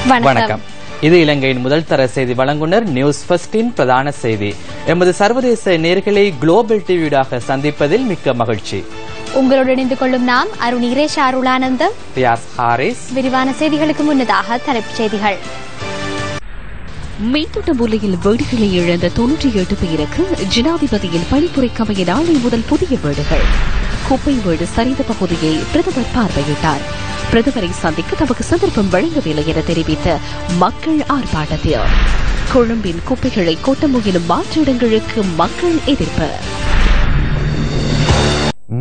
வணக்கம். இது இலங்கையின் முதல் தர செய்தி வழங்குனர் நியூஸ் ஃபர்ஸ்டின் பிரதான செய்தி. எமது சர்வதேச நேர்களை குளோபல் டிவியூடாக சந்திப்பதில் மிக்க மகிழ்ச்சி. உங்களோடு இணைந்து கொள்ளும் நாம் அருணீரேஷ் அருளானந்தம், ரியாஸ் ஹாரிஸ். விரிவான செய்திகளுக்கு முன்னதாக தலைப்புச் செய்திகள். மீத்தோட்ட மூலையில் வீடுகளை இழந்த 98 பேருக்கு ஜனாதிபதியின் பணிப்புரைக்கமைய நாளை முதல் புதிய வீடுகள். குப்பை வீடு சரிந்த பகுதியை பிரதமர் பார்வையிட்டார். பிரதமரை சந்திக்க தமக்கு சந்தர்ப்பம் வழங்கவில்லை என தெரிவித்த மக்கள் ஆர்ப்பாட்டத்தில் கொழும்பின் குப்பைகளை கொட்ட முயலும் மாற்று இடங்களுக்கு மக்கள் எதிர்ப்பு.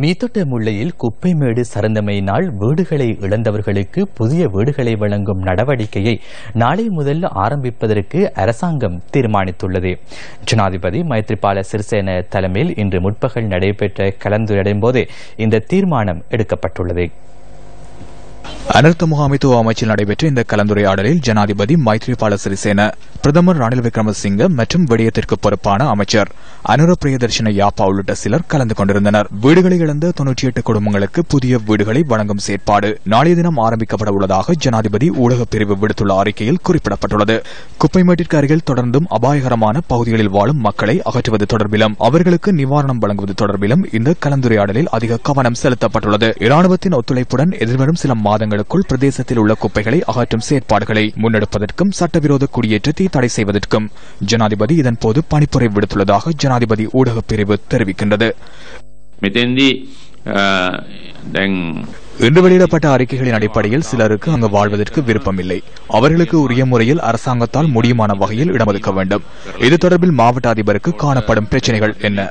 மீத்தொட்ட முல்லையில் குப்பை மேடு சரந்தமையினால் வீடுகளை இழந்தவர்களுக்கு புதிய வீடுகளை வழங்கும் நடவடிக்கையை நாளை முதல் ஆரம்பிப்பதற்கு அரசாங்கம் தீர்மானித்துள்ளது. ஜனாதிபதி மைத்ரிபால சிறிசேன தலைமையில் இன்று முற்பகல் நடைபெற்ற கலந்துரையாடலின் போது இந்த தீர்மானம் எடுக்கப்பட்டுள்ளது. அனர்த்த முகாமைத்துவ அமைச்சில் நடைபெற்ற இந்த கலந்துரையாடலில் ஜனாதிபதி மைத்ரிபால சிறிசேன, பிரதமர் ரணில் விக்ரமசிங்க மற்றும் விடயத்திற்கு பொறுப்பான அமைச்சர் அனுர பிரியதர்ஷன யாப்பா உள்ளிட்ட சிலர் கலந்து கொண்டிருந்தனர். வீடுகளை இழந்த 98 குடும்பங்களுக்கு புதிய வீடுகளை வழங்கும் செயற்பாடு நாளைய தினம் ஆரம்பிக்கப்பட உள்ளதாக ஜனாதிபதி ஊடகப் பிரிவு விடுத்துள்ள அறிக்கையில் குறிப்பிடப்பட்டுள்ளது. குப்பைமேட்டிற்கு அருகில் தொடர்ந்தும் அபாயகரமான பகுதிகளில் வாழும் மக்களை அகற்றுவது தொடர்பிலும் அவர்களுக்கு நிவாரணம் வழங்குவது தொடர்பிலும் இந்த கலந்துரையாடலில் அதிக கவனம் செலுத்தப்பட்டுள்ளது. இராணுவத்தின் ஒத்துழைப்புடன் எதிர்வரும் சில மாதங்களுக்குள் பிரதேசத்தில் உள்ள குப்பைகளை அகற்றும் செயற்பாடுகளை முன்னெடுப்பதற்கும் சட்டவிரோத குடியேற்றத்தை தடை செய்வதற்கும் ஜனாதிபதி இதன்போது பணிப்புரை விடுத்துள்ளதாக ஜனாதிபதி ஊடகப் பிரிவு தெரிவிக்கின்றது. இன்று வெளியிடப்பட்ட அறிக்கைகளின் அடிப்படையில் சிலருக்கு அங்கு வாழ்வதற்கு விருப்பமில்லை. அவர்களுக்கு உரிய முறையில் அரசாங்கத்தால் முடியுமான வகையில் இடமொதுக்க வேண்டும். இது தொடர்பில் மாவட்ட அதிபருக்கு காணப்படும் பிரச்சனைகள் என்ன?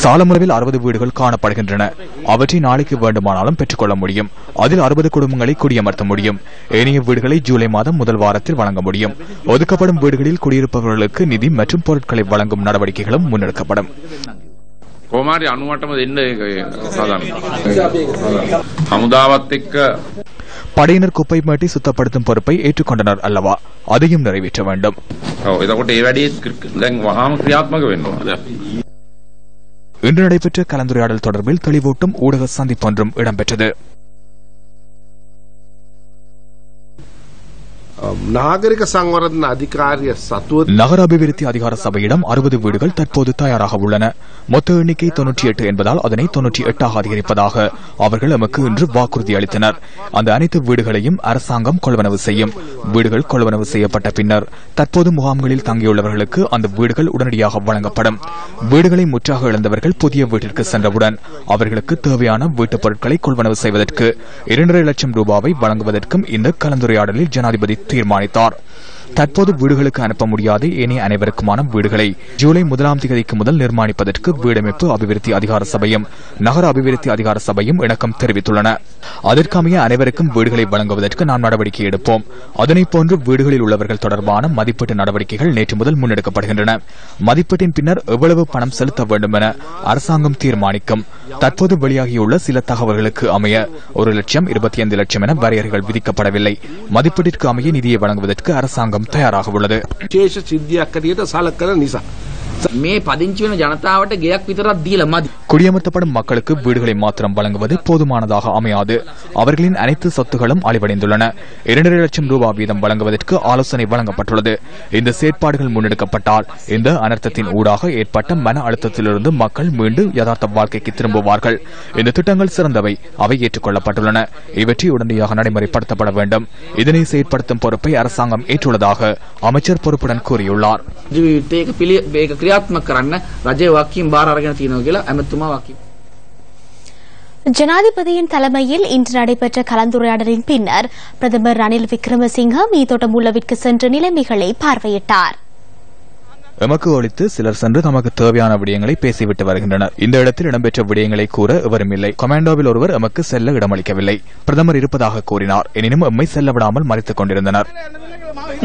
சாலமுறையில் 60 வீடுகள் காணப்படுகின்றன. அவற்றை நாளைக்கு வேண்டுமானாலும் பெற்றுக்கொள்ள முடியும். அதில் 60 குடும்பங்களை குடியமர்த்த முடியும். ஏனைய வீடுகளை ஜூலை மாதம் முதல் வாரத்தில் வழங்க முடியும். ஒதுக்கப்படும் வீடுகளில் குடியிருப்பவர்களுக்கு நிதி மற்றும் பொருட்களை வழங்கும் நடவடிக்கைகளும் முன்னெடுக்கப்படும். කොමාරි 98ම දෙන්න සාධාරණයි. හමුදාවත් එක්ක படையினர் குப்பை மேட்டை சுத்தப்படுத்தும் பொறுப்பை ஏற்றுக்கொண்டனர் அல்லவா? அதையும் நிறைவேற்ற வேண்டும். එතකොට ඒ වැඩේ දැන් වහාම ක්‍රියාත්මක වෙන්න ඕන. இன்று நடைபெற்ற கலந்துரையாடல் தொடர்பில் தெளிவூட்டும் ஊடக சந்திப்பொன்றும் இடம்பெற்றது. நகர அபிவிருத்தி அதிகார சபையிடம் 60 வீடுகள் தற்போது தயாராக உள்ளன. மொத்த எண்ணிக்கை 98 என்பதால் அதனை 98 அதிகரிப்பதாக அவர்கள் எமக்கு இன்று வாக்குறுதி அளித்தனர். அந்த அனைத்து வீடுகளையும் அரசாங்கம் கொள்வனவு செய்யும். வீடுகள் கொள்வனவு செய்யப்பட்ட பின்னர் தற்போது முகாம்களில் தங்கியுள்ளவர்களுக்கு அந்த வீடுகள் உடனடியாக வழங்கப்படும். வீடுகளை முற்றாக இழந்தவர்கள் புதிய வீட்டிற்கு சென்றவுடன் அவர்களுக்கு தேவையான வீட்டுப் பொருட்களை கொள்வனவு செய்வதற்கு 2.5 லட்சம் ரூபாவை வழங்குவதற்கும் இந்த கலந்துரையாடலில் ஜனாதிபதி தீர்மானித்தார். தற்போது வீடுகளுக்கு அனுப்ப முடியாத ஏனைய அனைவருக்குமான வீடுகளை ஜூலை 1ஆம் தேதிக்கு முதல் நிர்மாணிப்பதற்கு வீடமைப்பு அபிவிருத்தி அதிகார சபையும் நகர அபிவிருத்தி அதிகார சபையும் இணக்கம் தெரிவித்துள்ளன. அதற்கமைய அனைவருக்கும் வீடுகளை வழங்குவதற்கு நாம் நடவடிக்கை எடுப்போம். அதனைப் போன்று வீடுகளில் உள்ளவர்கள் தொடர்பான மதிப்பீட்டு நடவடிக்கைகள் நேற்று முதல் முன்னெடுக்கப்படுகின்றன. மதிப்பீட்டின் பின்னர் எவ்வளவு பணம் செலுத்த வேண்டும் என அரசாங்கம் தீர்மானிக்கும். தற்போது வெளியாகியுள்ள சில தகவல்களுக்கு அமைய 1 லட்சம் 25 லட்சம் என வரையறைகள் விதிக்கப்படவில்லை. மதிப்பீட்டிற்கு அமைய நிதியை வழங்குவதற்கு அரசாங்கம் தயாராக உள்ளது. குடியமர்த்தப்படும் மக்களுக்கு வீடுகளை மாத்திரம் வழங்குவது போதுமானதாக அமையாது. அவர்களின் அனைத்து சொத்துகளும் அழிவடைந்துள்ளன. 2.5 லட்சம் ரூபாய் வீதம் வழங்குவதற்கு ஆலோசனை வழங்கப்பட்டுள்ளது. இந்த செயற்பாடுகள் முன்னெடுக்கப்பட்டால் இந்த அனர்த்தத்தின் ஊடாக ஏற்பட்ட மன அழுத்தத்திலிருந்து மக்கள் மீண்டும் யதார்த்த வாழ்க்கைக்கு திரும்புவார்கள். இந்த திட்டங்கள் சிறந்தவை, அவை ஏற்றுக்கொள்ளப்பட்டுள்ளன. இவற்றை உடனடியாக நடைமுறைப்படுத்தப்பட வேண்டும். இதனை செயற்படுத்தும் பொறுப்பை அரசாங்கம் ஏற்றுள்ளதாக அமைச்சர் பொறுப்புடன் கூறியுள்ளார். ஜனாதிபதியின் தலைமையில் இன்று நடைபெற்ற கலந்துரையாடலின் பின்னர் பிரதமர் ரணில் விக்ரமசிங்க மீத்தோட்ட முல்லவிற்கு சென்று நிலைமைகளை பார்வையிட்டார். எமக்கு ஒழித்து சிலர் சென்று தமக்கு தேவையான விடயங்களை பேசிவிட்டு வருகின்றனர். இந்த இடத்தில் இடம்பெற்ற விடயங்களை கூற எவரும் இல்லை. கமாண்டோவில் ஒருவர் எமக்கு செல்ல இடமளிக்கவில்லை. பிரதமர் இருப்பதாக கூறினார். எனினும் எம்மை செல்ல விடாமல் மறைத்துக் கொண்டிருந்தனர்.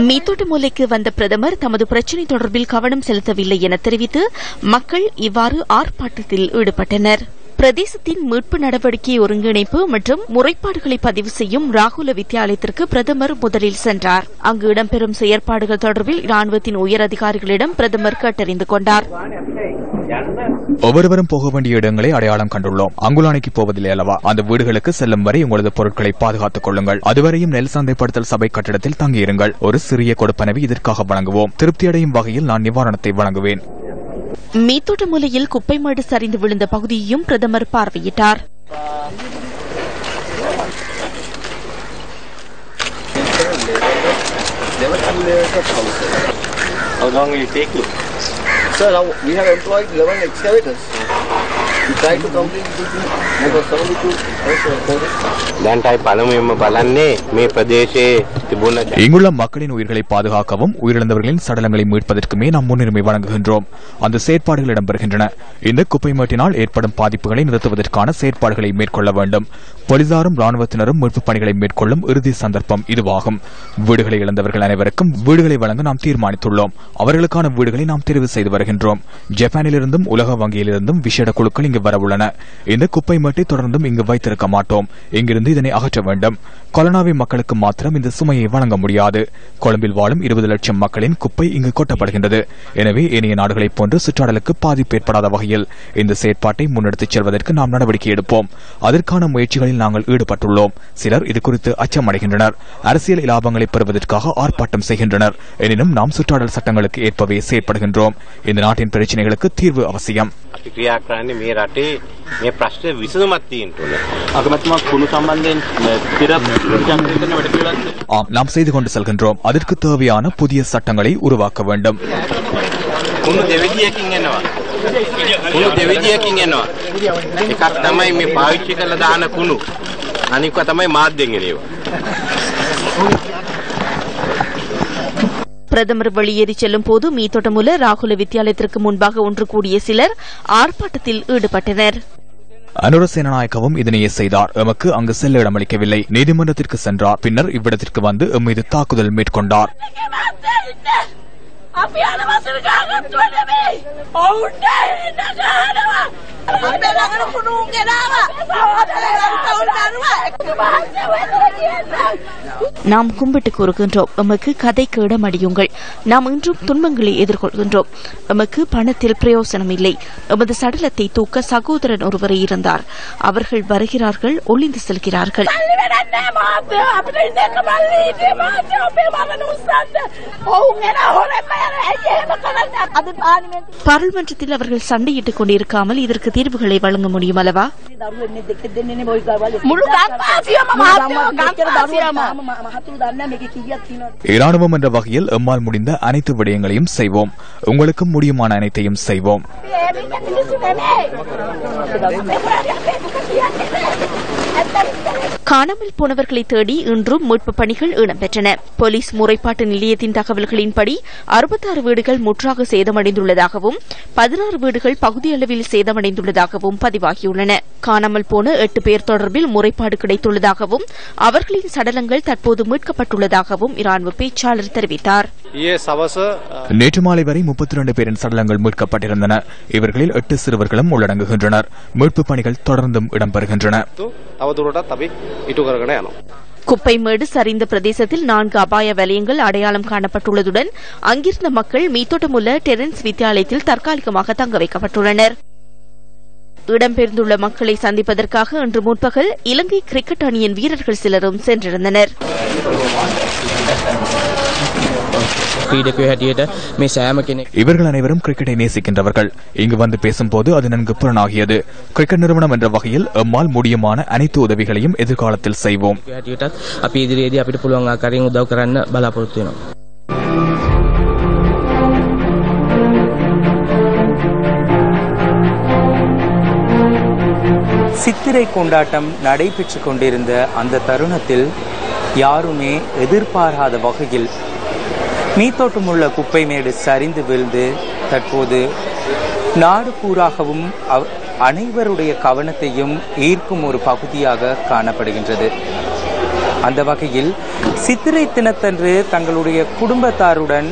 மீத்தோட்ட மூலைக்கு வந்த பிரதமர் தமது பிரச்சினை தொடர்பில் கவனம் செலுத்தவில்லை என தெரிவித்து மக்கள் இவ்வாறு ஆர்ப்பாட்டத்தில் ஈடுபட்டனர். பிரதேசத்தின் மீட்பு நடவடிக்கை ஒருங்கிணைப்பு மற்றும் முறைப்பாடுகளை பதிவு செய்யும் ராகுல வித்தியாலயத்திற்கு பிரதமர் முதலில் சென்றார். அங்கு இடம்பெறும் செயற்பாடுகள் தொடர்பில் இராணுவத்தின் உயர் அதிகாரிகளிடம் பிரதமர் கேட்டறிந்து கொண்டார். ஒவ்வொருவரும் போக வேண்டிய இடங்களை அடையாளம் கண்டுள்ளோம். அங்குலானைக்கு போவதில்லை அல்லவா? அந்த வீடுகளுக்கு செல்லும் வரை உங்களது பொருட்களை பாதுகாத்துக் கொள்ளுங்கள். அதுவரையும் நெல் சந்தைப்படுத்தல் சபை கட்டிடத்தில் தங்கியிருங்கள். ஒரு சிறிய கொடுப்பனவை இதற்காக வழங்குவோம். திருப்தியடையும் வகையில் நான் நிவாரணத்தை வழங்குவேன். மீத்தோட்ட மூலையில் குப்பை மேடு சரிந்து விழுந்த பகுதியையும் பிரதமர் பார்வையிட்டார். How long will it take you? Sir, we have employed 11 excavators. We try to complete this thing. There was 72 දැන්ටයි පළමුවෙන්ම බලන්නේ මේ ප්‍රදේශයේ තිබුණ இங்குள்ள மக்களின் உயிர்களை பாதுகாக்கவும் உயிரிழந்தவர்களின் சடலங்களை மீட்பதற்குமே நாம் முன்னுரிமை வழங்குகின்றோம். அந்த செயற்பாடுகள் இடம்பெறுகின்றன. இந்த குப்பை மேட்டினால் ஏற்படும் பாதிப்புகளை நிறுத்துவதற்கான செயற்பாடுகளை மேற்கொள்ள வேண்டும். போலீசாரும் ராணுவத்தினரும் மீட்பு பணிகளை மேற்கொள்ளும் இறுதி சந்தர்ப்பம் இதுவாகும். வீடுகளை இழந்தவர்கள் அனைவருக்கும் வீடுகளை வழங்க நாம் தீர்மானித்துள்ளோம். அவர்களுக்கான வீடுகளை நாம் தெரிவு செய்து வருகின்றோம். ஜப்பானிலிருந்தும் உலக வங்கியிலிருந்தும் விசேட குழுக்கள் இங்கு வரவுள்ளன. இந்த குப்பை மேட்டை தொடர்ந்தும் இங்கு வைத்திருக்க மாட்டோம். இங்கிருந்து இதனை அகற்ற வேண்டும். கொலனாவி மக்களுக்கு மாத்திரம் இந்த சுமையை வழங்க முடியாது. கொழும்பில் வாழும் 20 லட்சம் மக்களின் குப்பை இங்கு கொட்டப்படுகின்றது. எனவே ஏனைய நாடுகளைப் போன்று சுற்றாடலுக்கு பாதிப்பு ஏற்படாத வகையில் இந்த செயற்பாட்டை முன்னெடுத்துச் செல்வதற்கு நாம் நடவடிக்கை எடுப்போம். அதற்கான முயற்சிகளில் நாங்கள் ஈடுபட்டுள்ளோம். சிலர் இதுகுறித்து அச்சமடைகின்றனர். அரசியல் இலாபங்களை பெறுவதற்காக ஆர்ப்பாட்டம் செய்கின்றனர். எனினும் நாம் சுற்றாடல் சட்டங்களுக்கு ஏற்பவே செயற்படுகின்றோம். இந்த நாட்டின் பிரச்சினைகளுக்கு தீர்வு அவசியம். நாம் செய்து கொண்டு செல்கின்றோம். அதற்கு தேவையான புதிய சட்டங்களை உருவாக்க வேண்டும். பிரதமர் வெளியேறி செல்லும் போது மீத்தோட்டமுல ராகுல வித்தியாலயத்திற்கு முன்பாக ஒன்று கூடிய சிலர் ஆர்ப்பாட்டத்தில் ஈடுபட்டனர். அனுரசேனநாயக்கவும் இதனையே செய்தார். எமக்கு அங்கு செல்ல இடமளிக்கவில்லை. நீதிமன்றத்திற்கு சென்றார். பின்னர் இவ்விடத்திற்கு வந்து எம்மீது தாக்குதல் மேற்கொண்டார். நாம் கும்பிட்டு கூறுகின்றோம், எமக்கு கதைக்கு இடமடியுங்கள். நாம் இன்றும் துன்பங்களை எதிர்கொள்கின்றோம். எமக்கு பணத்தில் பிரயோசனம் இல்லை. எமது சடலத்தை தூக்க சகோதரன் ஒருவரை இருந்தார். அவர்கள் வருகிறார்கள், ஒளிந்து செல்கிறார்கள். பாராளுமன்றத்தில் அவர்கள் சண்டையிட்டுக் கொண்டிருக்காமல் இதற்கு தீர்வுகளை வழங்க முடியும் அல்லவா? இராணுவம் என்ற வகையில் எம்மால் முடிந்த அனைத்து விடயங்களையும் செய்வோம். உங்களுக்கும் முடியுமான அனைத்தையும் செய்வோம். காணாமல் போனவர்களை தேடி இன்றும் மீட்பு பணிகள் இடம்பெற்றன. போலீஸ் முறைப்பாட்டு நிலையத்தின் தகவல்களின்படி 66 வீடுகள் முற்றாக சேதமடைந்துள்ளதாகவும் 16 வீடுகள் பகுதியளவில் சேதமடைந்துள்ளதாகவும் பதிவாகியுள்ளன. காணாமல் போன 8 பேர் தொடர்பில் முறைப்பாடு கிடைத்துள்ளதாகவும் அவர்களின் சடலங்கள் தற்போது மீட்கப்பட்டுள்ளதாகவும் இராணுவ பேச்சாளர் தெரிவித்தார். நேற்று மாலை வரை 32 பேரின் சடலங்கள் மீட்கப்பட்டிருந்தன. இவர்களில் 8 சிறுவர்களும் உள்ளடங்குகின்றனர். மீட்பு பணிகள் தொடர்ந்தும் இடம்பெறுகின்றன. குப்பைமேடு சரிந்த பிரதேசத்தில் 4 அபாய வலயங்கள் அடையாளம் காணப்பட்டுள்ளதுடன் அங்கிருந்த மக்கள் மீத்தோட்டமுள்ள டெரன்ஸ் வித்தியாலயத்தில் தற்காலிகமாக தங்க வைக்கப்பட்டுள்ளனர். இடம்பெயர்ந்துள்ள மக்களை சந்திப்பதற்காக இன்று முற்பகல் இலங்கை கிரிக்கெட் அணியின் வீரர்கள் சிலரும் சென்றிருந்தனர். இவர்கள் அனைவரும் கிரிக்கெட்டை நேசிக்கின்றவர்கள். இங்கு வந்து பேசும்போது அது நன்கு புலனாகியது. கிரிக்கெட் நிறுவனம் என்ற வகையில் எம்மால் முடியுமான அனைத்து உதவிகளையும் எதிர்காலத்தில் செய்வோம். சித்திரை கொண்டாட்டம் நடைபெற்றுக் கொண்டிருந்த அந்த தருணத்தில் யாருமே எதிர்பாராத வகையில் மீத்தோட்டமுள்ள குப்பைமேடு சரிந்து வீழ்ந்து தற்போது நாடு பூராகவும் அனைவருடைய கவனத்தையும் ஈர்க்கும் ஒரு பகுதியாக காணப்படுகின்றது. அந்த வகையில் சித்திரை தினத்தன்று தங்களுடைய குடும்பத்தாருடன்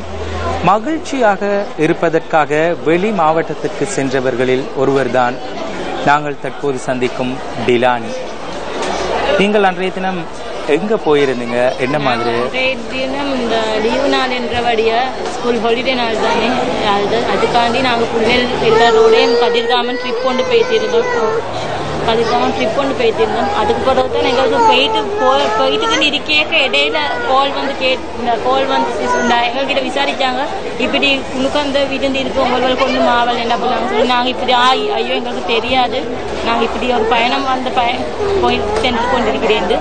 மகிழ்ச்சியாக இருப்பதற்காக வெளி மாவட்டத்திற்கு சென்றவர்களில் ஒருவர்தான் நாங்கள் தற்போது சந்திக்கும் டிலானி. நீங்கள் அன்றைய தினம் எங்க போயிருந்தீங்க, என்ன மாதிரி? தினம் இந்த லீவு நாள் என்றபடியா ஸ்கூல் ஹாலிடே நாள் தானே, அதுக்காண்டி நாங்கள் பிள்ளைகள் எல்லாரோடையும் கதிர்காமன் ட்ரிப் கொண்டு போயிட்டிருந்தோம். அதுக்கு பிறகு தான் எங்களுக்கு போயிட்டு இருக்கேக்க இடையில கால் வந்து எங்ககிட்ட விசாரிச்சாங்க. இப்படி உனக்கு அந்த விருந்து இருக்கு, உங்களுக்கு கொண்டு மாவல் என்ன பண்ணாங்க சொல்லி நாங்கள் இப்படி ஐயோ எங்களுக்கு தெரியாது, நாங்கள் இப்படி ஒரு பயணம் போய் சென்று கொண்டிருக்கிறேன்.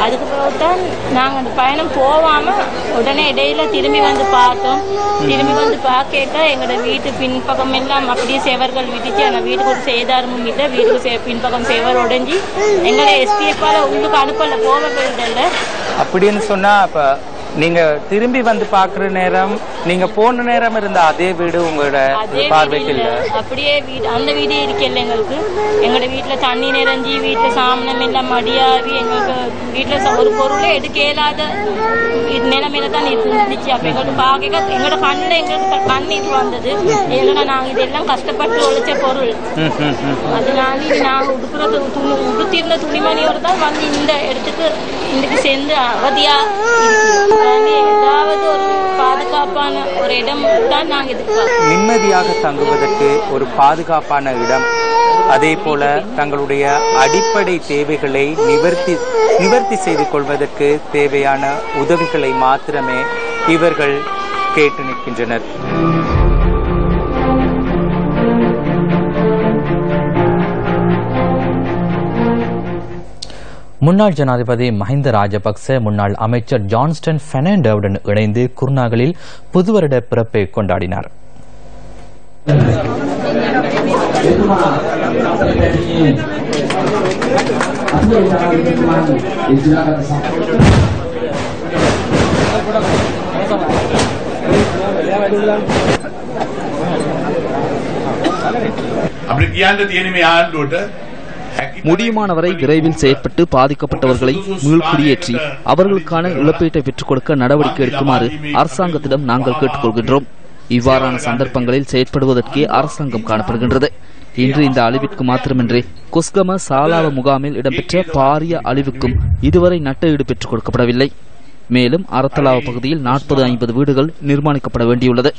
அதுக்கு பிறகு தான் நாங்கள் அந்த பயணம் போகாமல் உடனே இடையில திரும்பி வந்து பார்த்தோம். திரும்பி வந்து பார்க்க எங்களோட வீட்டு பின்பக்கம் எல்லாம் அப்படியே செவர்கள் விதிச்சு, அந்த வீட்டுக்கு ஒரு சேதாரமும் இல்லை, வீட்டுக்கு பின்பக்கம் செவர் உடைஞ்சி எங்களை எஸ்பிஎஃபால உள்ளுக்கு அனுப்பல, போக வேண்டியதில்ல. அப்படின்னு சொன்னா அப்ப நீங்க திரும்பி வந்து பாக்குற நேரம், நீங்க போன நேரம் இருந்த அதே வீடு உங்களோட பார்வைக்கு இல்ல? அப்படியே வீடு, அந்த வீடு இருக்கல எங்களுக்கு. எங்களோட வீட்டுல தண்ணி நிறைஞ்சி, வீட்டுல சாமனம் எல்லாம் மடியாவி, எங்களுக்கு வீட்டுல ஒரு பொருளே எடுக்க இயலாத நிலைமையில தான் இருந்துச்சு. அப்ப எங்களுக்கு பார்க்க எங்களோட கண்ணில் எங்களுக்கு கண்ணீர் வந்தது. ஏன்னா நாங்க இதெல்லாம் கஷ்டப்பட்டு உழைச்ச பொருள், அதனால நாங்க உடுத்திருந்த துணிமணியோடு தான் வந்து இந்த இடத்துக்கு இன்னைக்கு சேர்ந்து அவதியா இருக்கு. ஏதாவது ஒரு பாதுகாப்பான ஒரு இடம் தான் நாங்க எதிர்பார்க்கிறோம். நிம்மதியாக தங்குவதற்கு ஒரு பாதுகாப்பான இடம், அதே போல தங்களுடைய அடிப்படை தேவைகளை நிவர்த்தி செய்து கொள்வதற்கு தேவையான உதவிகளை மாத்திரமே இவர்கள் கேட்டு நிற்கின்றனர். முன்னாள் ஜனாதிபதி மஹிந்த ராஜபக்ச முன்னாள் அமைச்சர் ஜான்ஸ்டன் பெர்னாண்டோவுடன் இணைந்து குர்நாகலில் புது வருட பிறப்பை கொண்டாடினார். முடியுமானவரை விரைவில் செயற்பட்டு பாதிக்கப்பட்டவர்களை மீள்குடியேற்றி அவர்களுக்கான இழப்பீட்டை பெற்றுக் கொடுக்க நடவடிக்கை எடுக்குமாறு அரசாங்கத்திடம் நாங்கள் கேட்டுக்கொள்கின்றோம். இவ்வாறான சந்தர்ப்பங்களில் செயற்படுவதற்கே அரசாங்கம் காணப்படுகின்றது. இன்று இந்த அழிவிற்கு மாத்திரமின்றி கொஸ்கம சாலாவ முகாமில் இடம்பெற்ற பாரிய அழிவுக்கும் இதுவரை நட்டஈடு பெற்றுக் கொடுக்கப்படவில்லை. மேலும் அரத்தலாவ பகுதியில் 40-50 வீடுகள் நிர்மாணிக்கப்பட வேண்டியுள்ளது.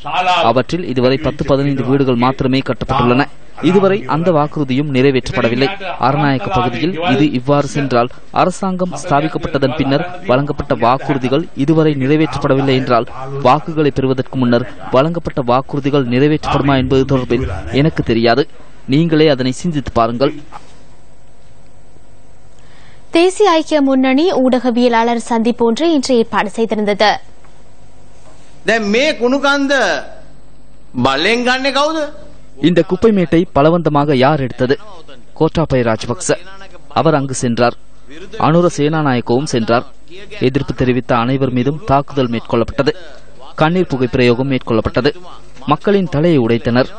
அவற்றில் இதுவரை 10-15 வீடுகள் மாத்திரமே கட்டப்பட்டுள்ளன. இதுவரை அந்த வாக்குறுதியும் நிறைவேற்றப்படவில்லை. அரநாயக்க பகுதியில் இது இவ்வாறு சென்றால் அரசாங்கம் ஸ்தாபிக்கப்பட்டதன் பின்னர் வழங்கப்பட்ட வாக்குறுதிகள் இதுவரை நிறைவேற்றப்படவில்லை என்றால் வாக்குகளை பெறுவதற்கு முன்னர் வழங்கப்பட்ட வாக்குறுதிகள் நிறைவேற்றப்படுமா என்பது தொடர்பில் எனக்கு தெரியாது. நீங்களே அதனை சிந்தித்து பாருங்கள். தேசிய ஐக்கிய முன்னணி ஊடகவியலாளர் சந்திப்பு ஒன்று இன்று ஏற்பாடு செய்திருந்தது. இந்த குப்பை மேட்டை பலவந்தமாக யார் எடுத்தது? கோட்டாபய ராஜபக்ச. அவர் அங்கு சென்றார். அனுர சேனாநாயக்கவும் சென்றார். எதிர்ப்பு தெரிவித்த அனைவர் மீதும் தாக்குதல் மேற்கொள்ளப்பட்டது. கண்ணீர் புகை பிரயோகம் மேற்கொள்ளப்பட்டது. மக்களின் தலையை உடைத்தனர்.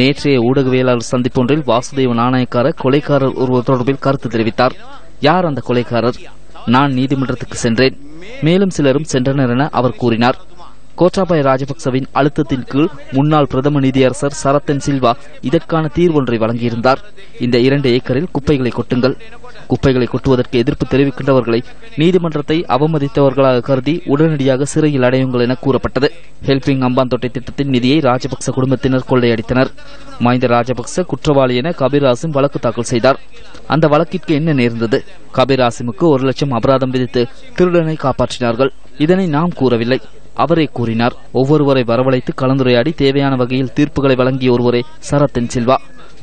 நேற்றைய ஊடகவியலாளர் சந்திப்பொன்றில் வாசுதேவ நாணயக்கார கொலைக்காரர் ஒருவர் தொடர்பில் கருத்து தெரிவித்தார். யார் அந்த கொலைக்காரர்? நான் நீதிமன்றத்துக்கு சென்றேன், மேலும் சிலரும் சென்றனர் என அவர் கூறினார். கோட்டாபய ராஜபக்சவின் அழுத்தத்தின் கீழ் முன்னாள் பிரதம நீதியரசர் சரத்தன் சில்வா இதற்கான தீர்வொன்றை வழங்கியிருந்தார். இந்த 2 ஏக்கரில் குப்பைகளை கொட்டுங்கள். குப்பைகளை கொட்டுவதற்கு எதிர்ப்பு தெரிவிக்கின்றவர்களை நீதிமன்றத்தை அவமதித்தவர்களாக கருதி உடனடியாக சிறையில் அடையுங்கள் என கூறப்பட்டது. ஹெல்பிங் அம்பாந்தோட்டை திட்டத்தின் நிதியை ராஜபக்ச குடும்பத்தினர் கொள்ளையடித்தனர். மஹிந்த ராஜபக்ச குற்றவாளி என கபீர் ஆசிம் வழக்கு தாக்கல் செய்தார். அந்த வழக்கிற்கு என்ன நேர்ந்தது? கபீர் ஆசிமுக்கு 1 லட்சம் அபராதம் விதித்து திருடனை காப்பாற்றினார்கள். இதனை நாம் கூறவில்லை, அவரே கூறினார். ஒவ்வொருவரை வரவழைத்து கலந்துரையாடி தேவையான வகையில் தீர்ப்புகளை வழங்கிய ஒருவரே சரத்தன் சில்வா.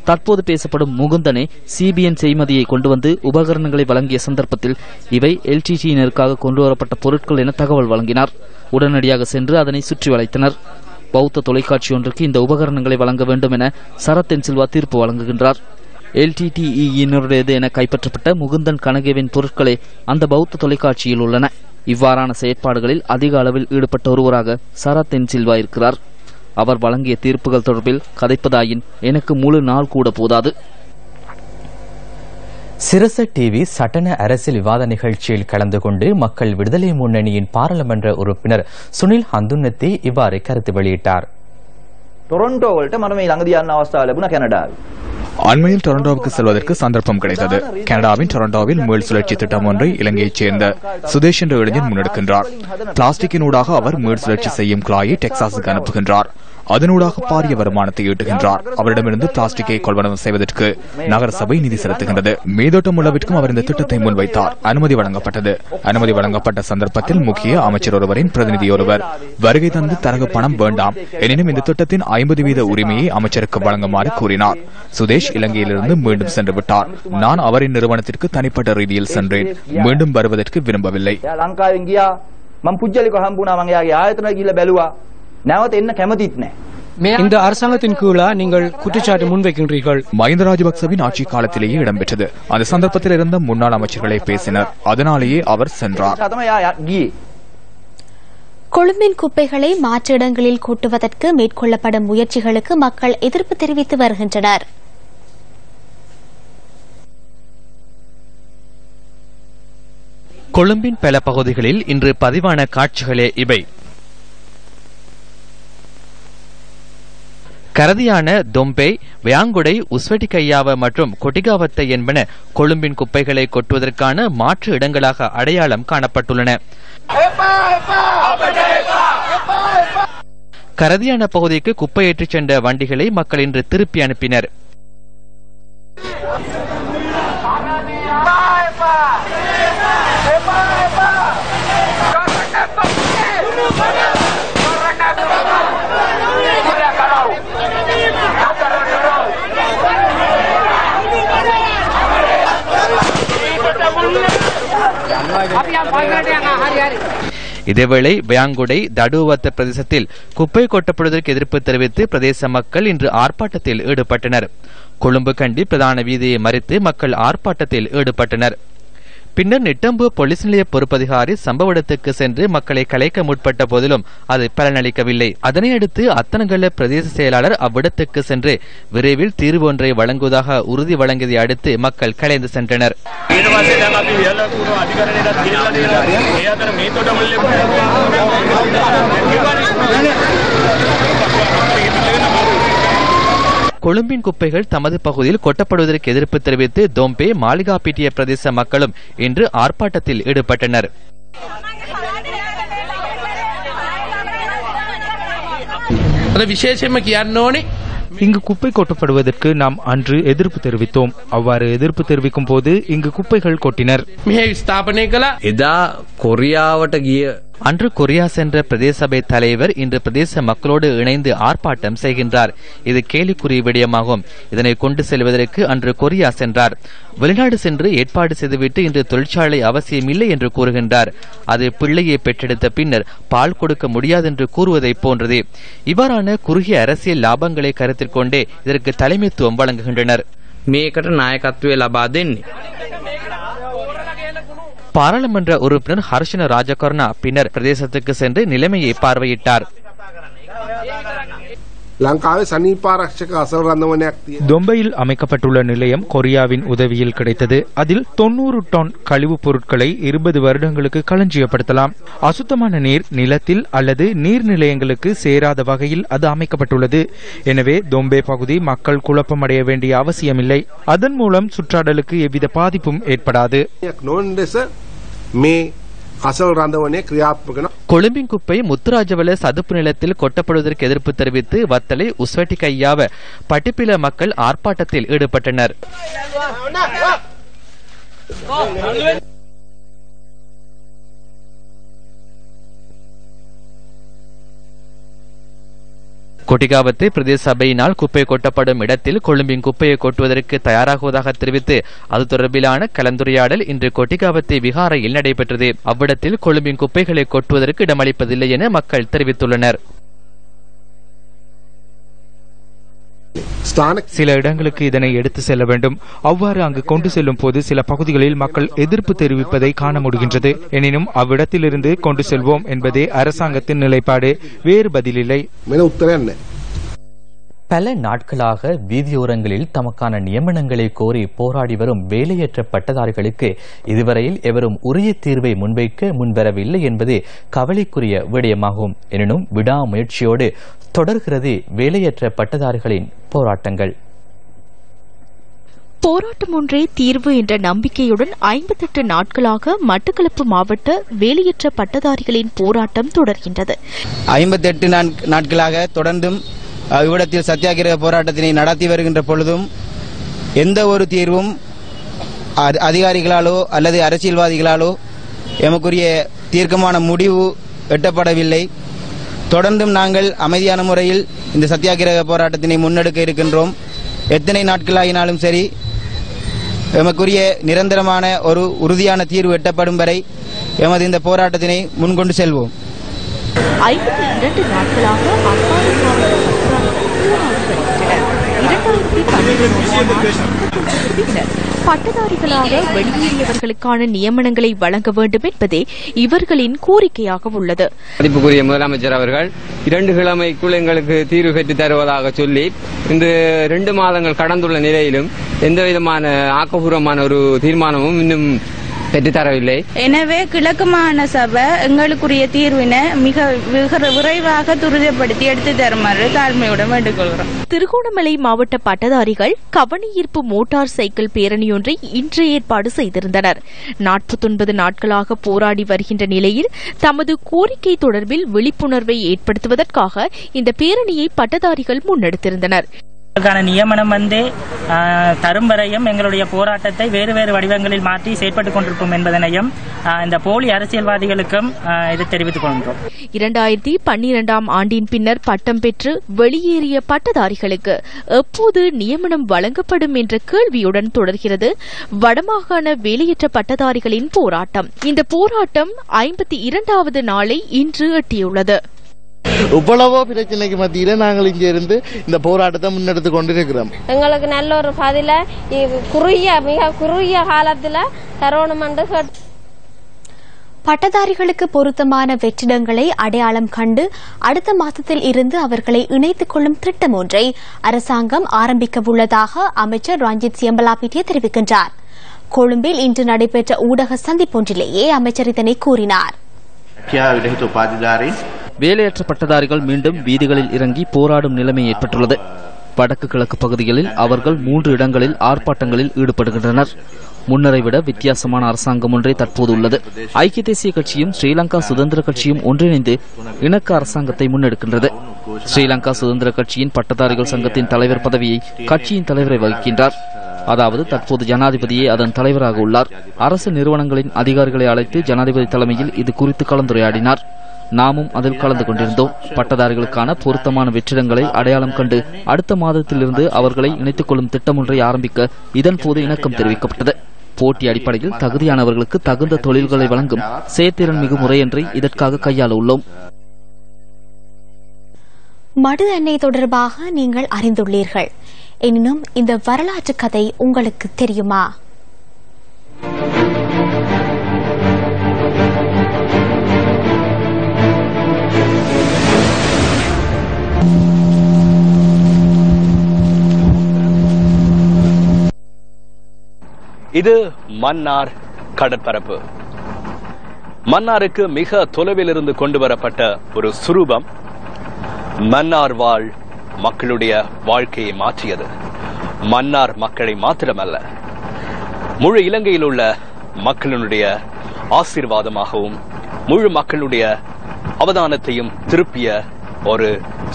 தற்போது பேசப்படும் முகுந்தனை சிபிஎன் செய்மதியை கொண்டு வந்து உபகரணங்களை வழங்கிய சந்தர்ப்பத்தில் இவை எல்டிடியினருக்காக கொண்டுவரப்பட்ட பொருட்கள் என தகவல் வழங்கினார். உடனடியாக சென்று அதனை சுற்றி வளைத்தனர். பௌத்த தொலைக்காட்சி ஒன்றுக்கு இந்த உபகரணங்களை வழங்க வேண்டும் என சரத்தன் சில்வா தீர்ப்பு வழங்குகின்றார். எல்டிடிஇயினருடையது என கைப்பற்றப்பட்ட முகுந்தன் கனகேவின் பொருட்களே அந்த பௌத்த தொலைக்காட்சியில் உள்ளன. இவ்வாறான செயற்பாடுகளில் அதிக அளவில் ஈடுபட்ட ஒருவராக சரத்தன் சில்வா இருக்கிறார். அவர் வழங்கிய தீர்ப்புகள் தொடர்பில் கதைப்பதாயின் எனக்கு முழு நாள் கூட போதாது. சிரச டிவி சட்டன அரசியல் விவாத நிகழ்ச்சியில் கலந்து கொண்டு மக்கள் விடுதலை முன்னணியின் பாராளுமன்ற உறுப்பினர் சுனில் ஹந்துன்னத்தி இவ்வாறு கருத்து வெளியிட்டார். ටොරොන්ටෝ වලට මම මේ ළඟදී යන අවස්ථාව ලැබුණා කැනඩාවේ. அண்மையில் டொரண்டோவுக்கு செல்வதற்கு சந்தர்ப்பம் கிடைத்தது. கனடாவின் டொரண்டோவில் மீள் சுழற்சி திட்டம் ஒன்றை இலங்கையைச் சேர்ந்த சுதேஷ் என்ற இளைஞர் முன்னெடுக்கின்றார். பிளாஸ்டிக்கினூடாக அவர் மீள் சுழற்சி செய்யும் குழாயை டெக்சாஸுக்கு அனுப்புகின்றார். அதனூடாக பாரிய வருமானத்தை ஈட்டுகின்றார். அவரிடமிருந்து பிளாஸ்டிக்கை கொள்வனவு செய்வதற்கு நகரசபை நிதி செலுத்துகின்றது. மீதோட்டம் உள்ளவிற்கும் அவர் இந்த திட்டத்தை முன்வைத்தார். அனுமதி வழங்கப்பட்டது. அனுமதி வழங்கப்பட்ட சந்தர்ப்பத்தில் முக்கிய அமைச்சர் ஒருவரின் பிரதிநிதி ஒருவர் வருகை தந்து தரகு பணம் வேண்டாம், எனினும் இந்த திட்டத்தின் 50% உரிமையை அமைச்சருக்கு வழங்குமாறு கூறினார். சுதேஷ் இலங்கையிலிருந்து மீண்டும் சென்று விட்டார். நான் அவரின் நிறுவனத்திற்கு தனிப்பட்ட ரீதியில் சென்றேன். மீண்டும் வருவதற்கு விரும்பவில்லை. இந்த அரசாங்கத்தின் கீழ நீங்கள் குற்றச்சாட்டு முன்வைக்கின்றீர்கள். மஹிந்த ராஜபக்சவின் ஆட்சி காலத்திலேயே இடம்பெற்றது. அந்த சந்தர்ப்பத்தில் இருந்த முன்னாள் அமைச்சர்களை பேசினர். அதனாலேயே அவர் சென்றார். கொழும்பின் குப்பைகளை மாற்று இடங்களில் கூட்டுவதற்கு மேற்கொள்ளப்படும் முயற்சிகளுக்கு மக்கள் எதிர்ப்பு தெரிவித்து வருகின்றனர். கொழும்பின் பல பகுதிகளில் இன்று பதிவான காட்சிகளே இவை. கரதியான தொம்பே, வியாங்குடை, உஸ்வெட்டிகையாவ மற்றும் கொட்டிகாவத்தை என்பன கொழும்பின் குப்பைகளை கொட்டுவதற்கான மாற்று இடங்களாக அடையாளம் காணப்பட்டுள்ளன. கரதியான பகுதிக்கு குப்பை ஏற்றிச் சென்ற வண்டிகளை மக்கள் இன்று திருப்பி அனுப்பினர். இதேவேளை வியாங்குடை, தடுவத்த பிரதேசத்தில் குப்பை கொட்டப்படுவதற்கு எதிர்ப்பு தெரிவித்து பிரதேச மக்கள் இன்று ஆர்ப்பாட்டத்தில் ஈடுபட்டனர். கொழும்பு கண்டி பிரதான வீதியை மறித்து மக்கள் ஆர்ப்பாட்டத்தில் ஈடுபட்டனர். பின்னர் நிட்டம்பு போலீஸ் நிலைய பொறுப்பதிகாரி சம்பவ இடத்துக்கு சென்று மக்களை கலைக்க முற்பட்ட போதிலும் அது பலனளிக்கவில்லை. அதனையடுத்து அத்தனகல்ல பிரதேச செயலாளர் அவ்விடத்துக்கு சென்று விரைவில் தீர்வு ஒன்றை வழங்குவதாக உறுதி வழங்கியதை அடுத்து மக்கள் கலைந்து சென்றனர். கொழும்பின் குப்பைகள் தமது பகுதியில் கொட்டப்படுவதற்கு எதிர்ப்பு தெரிவித்து தொம்பே, மாளிகாப்பிட்டிய பிரதேச மக்களும் இன்று ஆர்ப்பாட்டத்தில் ஈடுபட்டனர். இங்கு குப்பை கொட்டப்படுவதற்கு நாம் அன்று எதிர்ப்பு தெரிவித்தோம். அவ்வாறு எதிர்ப்பு தெரிவிக்கும் போது இங்கு குப்பைகள் கொட்டினர். அன்று கொரியா சென்ற பிரதேச சபை தலைவர் இன்று பிரதேச மக்களோடு இணைந்து ஆர்ப்பாட்டம் செய்கின்றார். இது கேலிக்குரிய விடயமாகும். இதனை கொண்டு செல்வதற்கு அன்று கொரியா சென்றார். வெளிநாடு சென்று ஏற்பாடு செய்துவிட்டு இன்று தொழிற்சாலை அவசியமில்லை என்று கூறுகின்றார். அது பிள்ளையை பெற்றெடுத்த பின்னர் பால் கொடுக்க முடியாது என்று கூறுவதை போன்றது. இவ்வாறான குறுகிய அரசியல் லாபங்களை கருத்தில் கொண்டே இதற்கு தலைமைத்துவம் வழங்குகின்றனர். பாராளுமன்ற உறுப்பினர் ஹர்ஷன ராஜகர்ணா பின்னர் பிரதேசத்துக்கு சென்று நிலைமையை பார்வையிட்டார். தொம்பையில் அமைக்கப்பட்டுள்ள நிலையம் கொரியாவின் உதவியில் கிடைத்தது. அதில் 90 டன் கழிவுப் பொருட்களை 20 வருடங்களுக்கு களஞ்சியப்படுத்தலாம். அசுத்தமான நீர் நிலத்தில் அல்லது நீர் நிலையங்களுக்கு சேராத வகையில் அது அமைக்கப்பட்டுள்ளது. எனவே தொம்பே பகுதி மக்கள் குழப்பமடைய வேண்டிய அவசியமில்லை. அதன் மூலம் சுற்றாடலுக்கு எவ்வித பாதிப்பும் ஏற்படாது. கொழும்பின் குப்பை முத்துராஜவல சதுப்பு நிலத்தில் கொட்டப்படுவதற்கு எதிர்ப்பு தெரிவித்து வத்தலை, உஸ்வெட்டிகையாவ, பட்டிப்பில மக்கள் ஆர்ப்பாட்டத்தில் ஈடுபட்டனர். கொட்டிகாவத்தை பிரதேச சபையினால் குப்பை கொட்டப்படும் இடத்தில் கொழும்பின் குப்பையை கொட்டுவதற்கு தயாராகுவதாக தெரிவித்து அது தொடர்பிலான கலந்துரையாடல் இன்று கொட்டிகாவத்தை விகாரையில் நடைபெற்றது. அவ்விடத்தில் கொழும்பின் குப்பைகளை கொட்டுவதற்கு இடமளிப்பதில்லை என மக்கள் தெரிவித்துள்ளனர். சில இடங்களுக்கு இதனை எடுத்து செல்ல வேண்டும். அவ்வாறு அங்கு கொண்டு செல்லும் போது சில பகுதிகளில் மக்கள் எதிர்ப்பு தெரிவிப்பதை காண முடிகின்றது. எனினும் அவ்விடத்திலிருந்து கொண்டு செல்வோம் என்பதே அரசாங்கத்தின் நிலைப்பாடு. வேறு பதிலில்லை. பல நாட்களாக வீதியோரங்களில் தமக்கான நியமனங்களை கோரி போராடி வரும் வேலையற்ற பட்டதாரிகளுக்கு இதுவரையில் எவரும் உரிய தீர்வை முன்வைக்க முன்வரவில்லை என்பதே கவலைக்குரிய விடயமாகும். எனினும் விடாமுயற்சியோடு தொடர்கிறது வேலையற்ற பட்டதாரிகளின் போராட்டங்கள். போராட்டம் ஒன்றே தீர்வு என்ற நம்பிக்கையுடன் 58 நாட்களாக மட்டக்களப்பு மாவட்ட வேலையற்ற பட்டதாரிகளின் போராட்டம் தொடர்கின்றது. 58 நாட்களாக தொடர்ந்தும் இவ்விடத்தில் சத்தியாகிரக போராட்டத்தினை நடத்தி வருகின்ற பொழுதும் எந்த ஒரு தீர்வும் அதிகாரிகளாலோ அல்லது அரசியல்வாதிகளாலோ எமக்குரிய தீர்க்கமான முடிவு எட்டப்படவில்லை. தொடர்ந்தும் நாங்கள் அமைதியான முறையில் இந்த சத்தியாகிரக போராட்டத்தினை முன்னெடுக்க இருக்கின்றோம். எத்தனை நாட்களாகினாலும் சரி எமக்குரிய நிரந்தரமான ஒரு உறுதியான தீர்வு எட்டப்படும் வரை எமது இந்த போராட்டத்தினை முன்கொண்டு செல்வோம். 52 நாட்களாக பட்டதாரிகளாக வெளியேறியவர்களுக்கான நியமனங்களை வழங்க வேண்டும் என்பதே இவர்களின் கோரிக்கையாக உள்ளது. மதிப்புக்குரிய முதலமைச்சர் அவர்கள் 2 கிழமைக்குள் எங்களுக்கு தீர்வு பெற்று தருவதாக சொல்லி இன்று 2 மாதங்கள் கடந்துள்ள நிலையிலும் எந்தவிதமான ஆக்கப்பூர்வமான ஒரு தீர்மானமும் இன்னும் பெற்றுத்தரவில்லை. எனவே கிழக்கு மாகாண சபை எங்களுக்குரிய தீர்வினை மிக விரைவாக துரிதப்படுத்தி எடுத்து தருமாறு தாழ்மையுடன் வேண்டுகொள்கிறோம். திருகோணமலை மாவட்ட பட்டதாரிகள் கவனஈர்ப்பு மோட்டார் சைக்கிள் பேரணியொன்றை இன்று ஏற்பாடு செய்திருந்தனர். 49 நாட்களாக போராடி வருகின்ற நிலையில் தமது கோரிக்கை தொடர்பில் விழிப்புணர்வை ஏற்படுத்துவதற்காக இந்த பேரணியை பட்டதாரிகள் முன்னெடுத்திருந்தனர். நியமனம் தரும் வரையும் எங்களுடைய போராட்டத்தை வேறு வேறு வடிவங்களில் மாற்றி செயற்பட்டுக் கொண்டிருப்போம் என்பதனையும் இந்த போலி அரசியல்வாதிகளுக்கும் இது தெரிவித்துக் கொள்கிறோம். 2012ஆம் ஆண்டின் பின்னர் பட்டம் பெற்று வெளியேறிய பட்டதாரிகளுக்கு எப்போது நியமனம் வழங்கப்படும் என்ற கேள்வியுடன் தொடர்கிறது வடமாகாண வேலையற்ற பட்டதாரிகளின் போராட்டம். இந்த போராட்டம் 52வது நாளை இன்று எட்டியுள்ளது. இவ்வளவோ பிரச்சனைக்கு மத்தியில நாங்கள் இங்க இருந்து இந்த போராட்டத்தை முன்னெடுத்து கொண்டிருக்கிறோம். எங்களுக்கு நல்ல ஒரு பதில மிக குறுகிய காலத்துல தரணும் என்று பட்டதாரிகளுக்கு பொருத்தமான வெற்றிடங்களை அடையாளம் கண்டு அடுத்த மாதத்தில் இருந்து அவர்களை இணைத்துக் கொள்ளும் திட்டம் ஒன்றை அரசாங்கம் ஆரம்பிக்க உள்ளதாக அமைச்சர் ரஞ்சித் சியம்பலாபிட்டிய தெரிவிக்கின்றார். கொழும்பில் இன்று நடைபெற்ற ஊடக சந்திப்பொன்றிலேயே அமைச்சர் இதனை கூறினார். வேலையற்ற பட்டதாரிகள் மீண்டும் வீதிகளில் இறங்கி போராடும் நிலைமை ஏற்பட்டுள்ளது. வடக்கு கிழக்கு பகுதிகளில் அவர்கள் 3 இடங்களில் ஆர்ப்பாட்டங்களில் ஈடுபடுகின்றனர். முன்னரை விட வித்தியாசமான அரசாங்கம் ஒன்றே தற்போது உள்ளது. ஐக்கிய தேசிய கட்சியும் ஸ்ரீலங்கா சுதந்திர கட்சியும் ஒன்றிணைந்து இணக்க அரசாங்கத்தை முன்னெடுக்கின்றது. ஸ்ரீலங்கா சுதந்திர கட்சியின் பட்டதாரிகள் சங்கத்தின் தலைவர் பதவியை கட்சியின் தலைவரை வகிக்கின்றார். அதாவது தற்போது ஜனாதிபதியே அதன் தலைவராக உள்ளார். அரசு நிறுவனங்களின் அதிகாரிகளை அழைத்து ஜனாதிபதி தலைமையில் இது குறித்து கலந்துரையாடினார். நாமும் அதில் கலந்து கொண்டிருந்தோம். பட்டதாரிகளுக்கான பொருத்தமான வெற்றிடங்களை அடையாளம் கண்டு அடுத்த மாதத்திலிருந்து அவர்களை இணைத்துக் கொள்ளும் திட்டம் ஒன்றை ஆரம்பிக்க இதன்போது இணக்கம் தெரிவிக்கப்பட்டது. போட்டி அடிப்படையில் தகுதியானவர்களுக்கு தகுந்த தொழில்களை வழங்கும் செயற்திறன் மிகு முறையொன்றை இதற்காக கையாள உள்ளோம். மடு எண்ணெய் தொடர்பாக நீங்கள் அறிந்துள்ளீர்கள். எனினும் இந்த வரலாற்று கதை உங்களுக்கு தெரியுமா? இது மன்னார் கடற்பரப்பு. மன்னாருக்கு மிக தொலைவில் இருந்து கொண்டு வரப்பட்ட ஒரு சுரூபம் மன்னார் வாழ் மக்களுடைய வாழ்க்கையை மாற்றியது. மன்னார் மக்களை மாத்திரமல்ல, முழு இலங்கையில் உள்ள மக்களுடைய ஆசீர்வாதமாகவும் முழு மக்களுடைய அவதானத்தையும் திருப்பிய ஒரு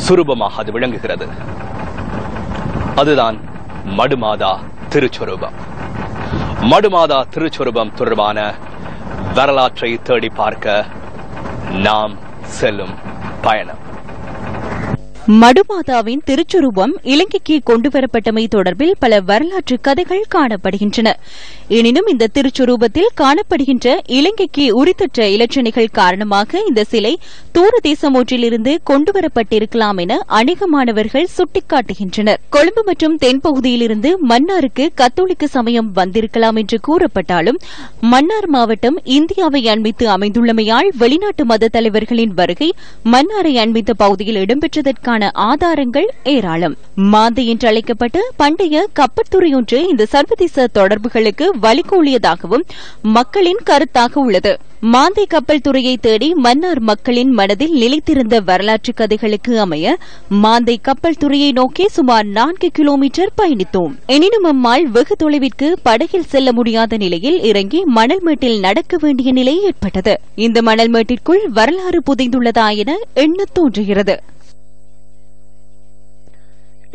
சுரூபமாக அது விளங்குகிறது. அதுதான் மடுமாதா திருச்சொரூபம். மடுமாதா திருச்சொரூபம் தொடர்பான வரலாற்றை தேடி பார்க்க நாம் செல்லும் பயணம். மடுமாதாவின் திருச்சுரூபம் இலங்கைக்கு கொண்டுவரப்பட்டமை தொடர்பில் பல வரலாற்று கதைகள் காணப்படுகின்றன. எனினும் இந்த திருச்சுரூபத்தில் காணப்படுகின்ற இலங்கைக்கு உரித்தற்ற இலட்சணைகள் காரணமாக இந்த சிலை தூர தேசம் ஒன்றிலிருந்து கொண்டுவரப்பட்டிருக்கலாம் என அநேகமானவர்கள் சுட்டிக்காட்டுகின்றனர். கொழும்பு மற்றும் தென்பகுதியிலிருந்து மன்னாருக்கு கத்தோலிக்க சமயம் வந்திருக்கலாம் என்று கூறப்பட்டாலும் மன்னார் மாவட்டம் இந்தியாவை அண்மித்து அமைந்துள்ளமையால் வெளிநாட்டு மத தலைவர்களின் வருகை மன்னாரை அண்மித்த பகுதியில் இடம்பெற்றதற்கான ஆதாரங்கள் ஏராளம். மாந்தை என்று அழைக்கப்பட்ட பண்டைய கப்பற்துறையொன்று இந்த சர்வதேச தொடர்புகளுக்கு வழிகோலியதாகவும் மக்களின் கருத்தாக உள்ளது. மாந்தை கப்பல் துறையை தேடி மன்னார் மக்களின் மனதில் நிலைத்திருந்த வரலாற்று கதைகளுக்கு அமைய மாந்தை கப்பல் துறையை நோக்கி சுமார் 4 கிலோமீட்டர் பயணித்தோம். எனினும் அம்மாள் வெகு தொலைவிற்கு படகில் செல்ல முடியாத நிலையில் இறங்கி மணல்மேட்டில் நடக்க வேண்டிய நிலை ஏற்பட்டது. இந்த மணல்மேட்டிற்குள் வரலாறு புதைந்துள்ளதா என எண்ணத் தோன்றுகிறது.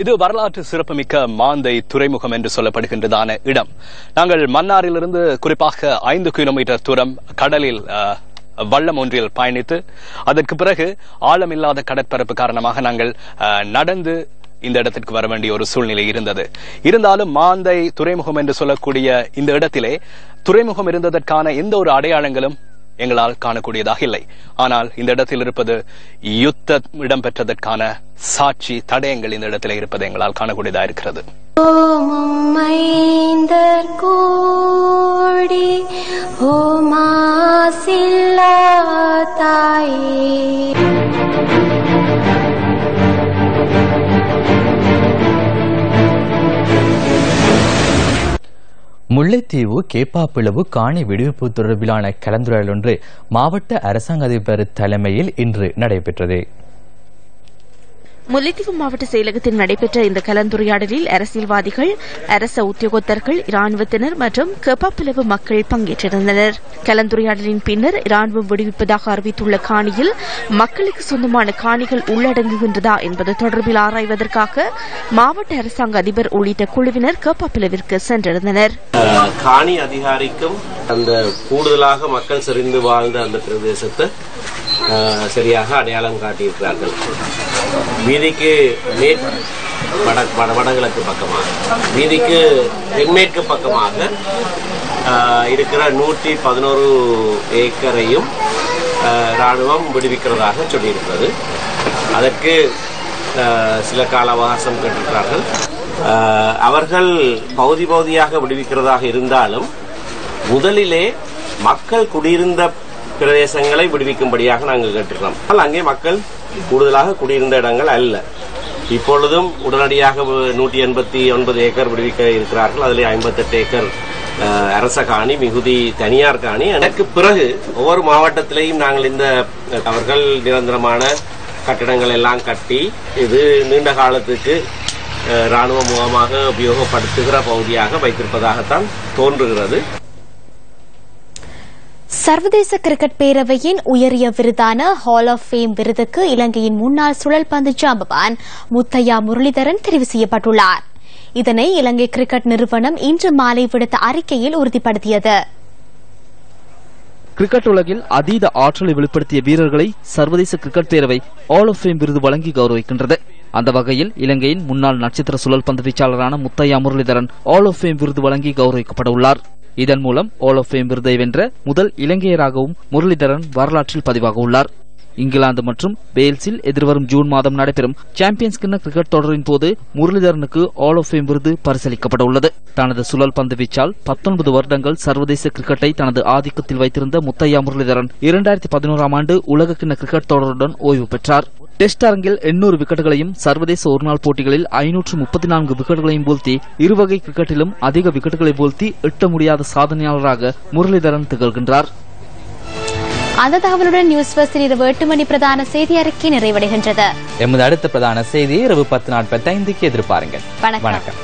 இது வரலாற்று சிறப்புமிக்க மாந்தை துறைமுகம் என்று சொல்லப்படுகின்றதான இடம். நாங்கள் மன்னாரிலிருந்து குறிப்பாக 5 கிலோமீட்டர் தூரம் கடலில் வள்ளம் ஒன்றில் பயணித்து அதற்கு பிறகு ஆழமில்லாத கடற்பரப்பு காரணமாக நாங்கள் நடந்து இந்த இடத்திற்கு வர வேண்டிய ஒரு சூழ்நிலை இருந்தது. இருந்தாலும் மாந்தை துறைமுகம் என்று சொல்லக்கூடிய இந்த இடத்திலே துறைமுகம் இருந்ததற்கான எந்த ஒரு அடையாளங்களும் எங்களால் காணக்கூடியதாக இல்லை. ஆனால் இந்த இடத்தில் இருப்பது யுத்தம் இடம்பெற்றதற்கான சாட்சி தடயங்கள் இந்த இடத்தில் இருப்பது எங்களால் காணக்கூடியதாக இருக்கிறது. முல்லைத்தீவு கேப்பாப்பிளவு காணி விடுவிப்பு தொடர்பிலான கலந்துரையாடல் ஒன்று மாவட்ட அரசாங்க அதிபர் தலைமையில் இன்று நடைபெற்றது. முல்லைத்தீவு மாவட்ட செயலகத்தில் நடைபெற்ற இந்த கலந்துரையாடலில் அரசியல்வாதிகள், அரச உத்தியோகத்தர்கள், இராணுவத்தினர் மற்றும் கேப்பாப்பிளவு மக்கள் பங்கேற்றிருந்தனர். கலந்துரையாடலின் பின்னர் இராணுவம் விடுவிப்பதாக அறிவித்துள்ள காணியில் மக்களுக்கு சொந்தமான காணிகள் உள்ளடங்குகின்றதா என்பது தொடர்பில் ஆராய்வதற்காக மாவட்ட அரசாங்க அதிபர் உள்ளிட்ட குழுவினர் கேப்பாப்பிளவிற்கு சென்றிருந்தனர். காணி அதிகாரிக்கும் அந்த கூடுதலாக மக்கள் செறிந்து வாழ்ந்த அந்த பிரதேசத்தை சரியாக அடையாளம் காட்டியிருக்கிறார்கள். வீதிக்கு வடகிழக்கு பக்கமாக, வீதிக்கு தென்மேற்கு பக்கமாக இருக்கிற 111 ஏக்கரையும் இராணுவம் விடுவிக்கிறதாக சொல்லியிருக்கிறது. அதற்கு சில கால அவகாசம் கேட்டிருக்கிறார்கள். அவர்கள் பகுதி பகுதியாக விடுவிக்கிறதாக இருந்தாலும் முதலிலே மக்கள் குடியிருந்த பிரதேசங்களை விடுவிக்கும்படியாக நாங்கள் கேட்டிருக்கிறோம். அங்கே மக்கள் கூடுதலாக குடியிருந்த இடங்கள் அல்ல. இப்பொழுதும் உடனடியாக 189 ஏக்கர் விடுவிக்க இருக்கிறார்கள். அதில் 58 ஏக்கர் அரச காணி, மிகுதி தனியார் காணி. அதற்கு பிறகு ஒவ்வொரு மாவட்டத்திலேயும் நாங்கள் இந்த அவர்கள் நிரந்தரமான கட்டடங்கள் எல்லாம் கட்டி இது நீண்ட காலத்துக்கு ராணுவ முகமாக உபயோகப்படுத்துகிற பகுதியாக வைத்திருப்பதாகத்தான் தோன்றுகிறது. சர்வதேச கிரிக்கெட் பேரவையின் உயரிய விருதான ஹால் ஆஃப் ஃபேம் விருதுக்கு இலங்கையின் முன்னாள் சுழல்பந்து ஜாம்பவான் முத்தையா முரளிதரன் தெரிவு செய்யப்பட்டுள்ளார். இதனை இலங்கை கிரிக்கெட் நிறுவனம் இன்று மாலை விடுத்த அறிக்கையில் உறுதிப்படுத்தியது. கிரிக்கெட் உலகில் அதீத ஆற்றலை வெளிப்படுத்திய வீரர்களை சர்வதேச கிரிக்கெட் பேரவை ஹால் ஆஃப் ஃபேம் விருது வழங்கி கௌரவிக்கின்றது. அந்த வகையில் இலங்கையின் முன்னாள் நட்சத்திர சுழல்பந்து வீச்சாளரான Muttiah Muralitharan hall of fame விருது வழங்கி கௌரவிக்கப்பட உள்ளார். இதன் மூலம் ஹால் ஆஃப் ஃபேம் விருதை வென்ற முதல் இலங்கையராகவும் முரளிதரன் வரலாற்றில் பதிவாக உள்ளார். இங்கிலாந்து மற்றும் வேல்ஸில் எதிர்வரும் ஜூன் மாதம் நடைபெறும் சாம்பியன்ஸ் கிண்ண கிரிக்கெட் தொடரின் போது முரளிதரனுக்கு ஹால் ஆஃப் ஃபேம் விருது பரிசளிக்கப்பட உள்ளது. தனது சுழல் பந்து வீச்சால் 19 வருடங்கள் சர்வதேச கிரிக்கெட்டை தனது ஆதிக்கத்தில் வைத்திருந்த முத்தையா முரளிதரன் 2011ஆம் ஆண்டு உலக கிண்ண கிரிக்கெட் தொடருடன் ஓய்வு பெற்றார். டெஸ்ட் அரங்கில் 800 விக்கெட்டுகளையும் சர்வதேச ஒருநாள் போட்டிகளில் 534 விக்கெட்டுகளையும் வீழ்த்தி இருவகை கிரிக்கெட்டிலும் அதிக விக்கெட்டுகளை வீழ்த்தி எட்ட முடியாத சாதனையாளராக முரளிதரன் திகழ்கின்றார். அந்த தகவலுடன் நியூஸ் ஃபர்ஸ்ட் இரவு 8 மணி பிரதான செய்தி அறிக்கை நிறைவடைகின்றது. எமது அடுத்த பிரதான செய்தி இரவு 10:45க்கு எதிர்பாருங்கள். வணக்கம்.